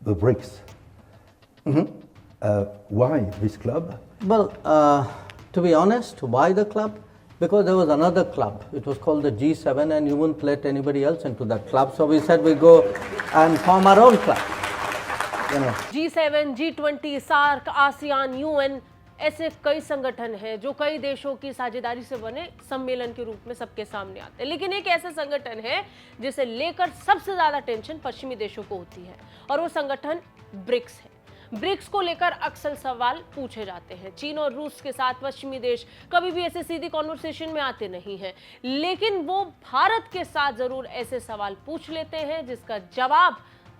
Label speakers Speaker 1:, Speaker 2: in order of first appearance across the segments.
Speaker 1: the BRICS. Why this club?
Speaker 2: Well, to be honest, why the club? Because there was another club. It was called the G7, and you wouldn't let anybody else into that club. So we said we go and form our own club. You know.
Speaker 3: G7, G20, SAARC, ASEAN, UN, ऐसे कई संगठन हैं जो कई देशों की साझेदारी से बने सम्मेलन के रूप में सबके सामने आते हैं। लेकिन एक ऐसा संगठन है जिसे लेकर सबसे ज्यादा टेंशन पश्चिमी देशों को होती है, और वो संगठन ब्रिक्स है। ब्रिक्स को लेकर अक्सर सवाल पूछे जाते हैं। चीन और रूस के साथ पश्चिमी देश कभी भी ऐसे सीधी कॉन्वर्सेशन में आते नहीं हैं, लेकिन वो भारत के साथ जरूर ऐसे सवाल पूछ लेते हैं जिसका जवाब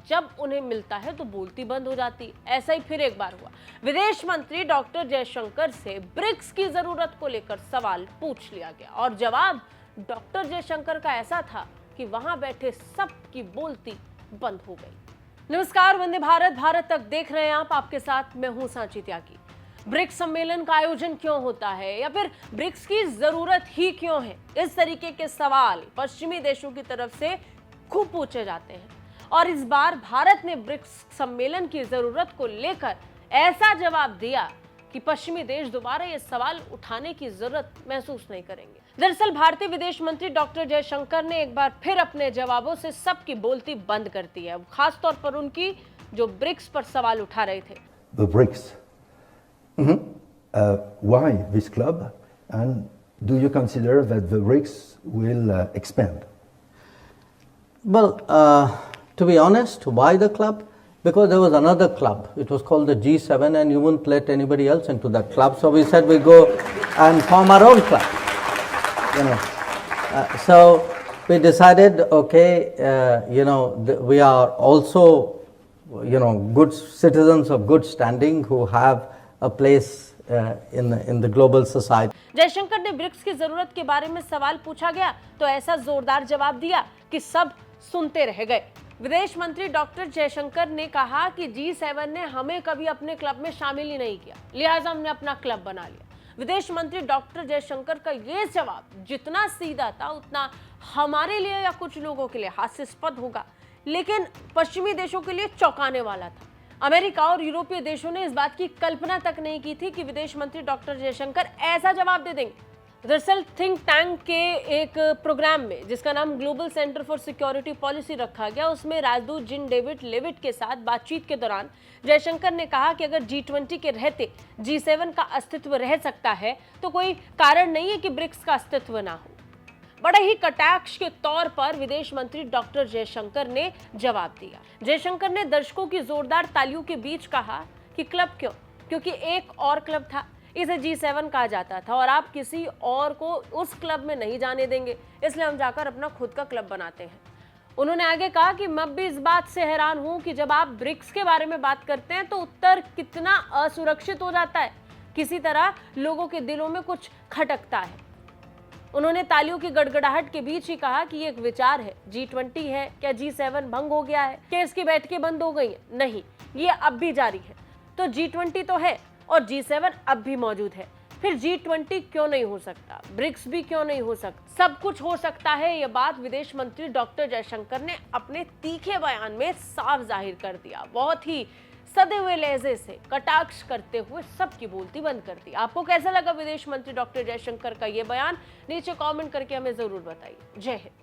Speaker 3: जब उन्हें मिलता है तो बोलती बंद हो जाती। ऐसा ही फिर एक बार हुआ। विदेश मंत्री डॉक्टर जयशंकर से ब्रिक्स की जरूरत को लेकर सवाल पूछ लिया गया, और जवाब डॉक्टर जयशंकर का ऐसा था कि वहां बैठे सबकी बोलती बंद हो गई। नमस्कार, वंदे भारत, भारत तक देख रहे हैं आप। आपके साथ मैं हूं सांची त्यागी। ब्रिक्स सम्मेलन का आयोजन क्यों होता है, या फिर ब्रिक्स की जरूरत ही क्यों है, इस तरीके के सवाल पश्चिमी देशों की तरफ से खूब पूछे जाते हैं। और इस बार भारत ने ब्रिक्स सम्मेलन की जरूरत को लेकर ऐसा जवाब दिया कि पश्चिमी देश दोबारा ये सवाल उठाने की जरूरत महसूस नहीं करेंगे। दरअसल भारतीय विदेश मंत्री डॉक्टर जयशंकर ने एक बार फिर अपने जवाबों से सबकी बोलती बंद कर दी है, खासतौर पर उनकी जो ब्रिक्स पर सवाल उठा रहे थे।
Speaker 1: The BRICS. Why this club? And do you consider that the BRICS will expand?
Speaker 2: Well, to be honest, why the club? Because there was another club. It was called the G7, and you wouldn't let anybody else into that club. So we said we go and form our own club. You know. So we decided, okay, we are also, good citizens of good standing who have a place in the global society.
Speaker 3: Jaishankar ने BRICS की जरूरत के बारे में सवाल पूछा गया तो ऐसा जोरदार जवाब दिया कि सब सुनते रह गए। विदेश मंत्री डॉक्टर जयशंकर ने कहा कि G7 ने हमें कभी अपने क्लब में शामिल ही नहीं किया, लिहाजा हमने अपना क्लब बना लिया। विदेश मंत्री डॉक्टर जयशंकर का ये जवाब जितना सीधा था उतना हमारे लिए या कुछ लोगों के लिए हास्यास्पद होगा, लेकिन पश्चिमी देशों के लिए चौंकाने वाला था। अमेरिका और यूरोपीय देशों ने इस बात की कल्पना तक नहीं की थी कि विदेश मंत्री डॉक्टर जयशंकर ऐसा जवाब दे देंगे। दरअसल थिंक टैंक के एक प्रोग्राम में जिसका नाम global centre for security policy रखा गया, उसमें राजदूत जिन डेविड लेविट के साथ बातचीत के दौरान जयशंकर ने कहा कि अगर G20 के रहते G7 का अस्तित्व रह सकता है तो कोई कारण नहीं है कि ब्रिक्स का अस्तित्व ना हो। बड़े ही कटाक्ष के तौर पर विदेश मंत्री डॉक्टर जयशंकर ने जवाब दिया। जयशंकर ने दर्शकों की जोरदार तालियों के बीच कहा कि क्लब क्यों, क्योंकि एक और क्लब था, इसे G7 कहा जाता था, और आप किसी और को उस क्लब में नहीं जाने देंगे, इसलिए हम जाकर अपना खुद का क्लब बनाते हैं। उन्होंने आगे कहा कि मैं भी इस बात से हैरान हूं कि जब आप ब्रिक्स के बारे में बात करते हैं तो उत्तर कितना असुरक्षित हो जाता है, किसी तरह लोगों के दिलों में कुछ खटकता है। उन्होंने तालियों की गड़गड़ाहट के बीच ही कहा कि ये एक विचार है, G20 है, क्या G7 भंग हो गया है, क्या इसकी बैठकें बंद हो गई हैं? नहीं, ये अब भी जारी है। तो G20 तो है और G7 अब भी मौजूद है, फिर G20 क्यों नहीं हो सकता, ब्रिक्स भी क्यों नहीं हो सकता? सब कुछ हो सकता है, ये बात विदेश मंत्री डॉक्टर जयशंकर ने अपने तीखे बयान में साफ जाहिर कर दिया। बहुत ही सदे हुए लहजे से कटाक्ष करते हुए सबकी बोलती बंद कर दी। आपको कैसा लगा विदेश मंत्री डॉक्टर जयशंकर का ये बयान? नीचे कमेंट करके हमें जरूर बताइए। जय हिंद।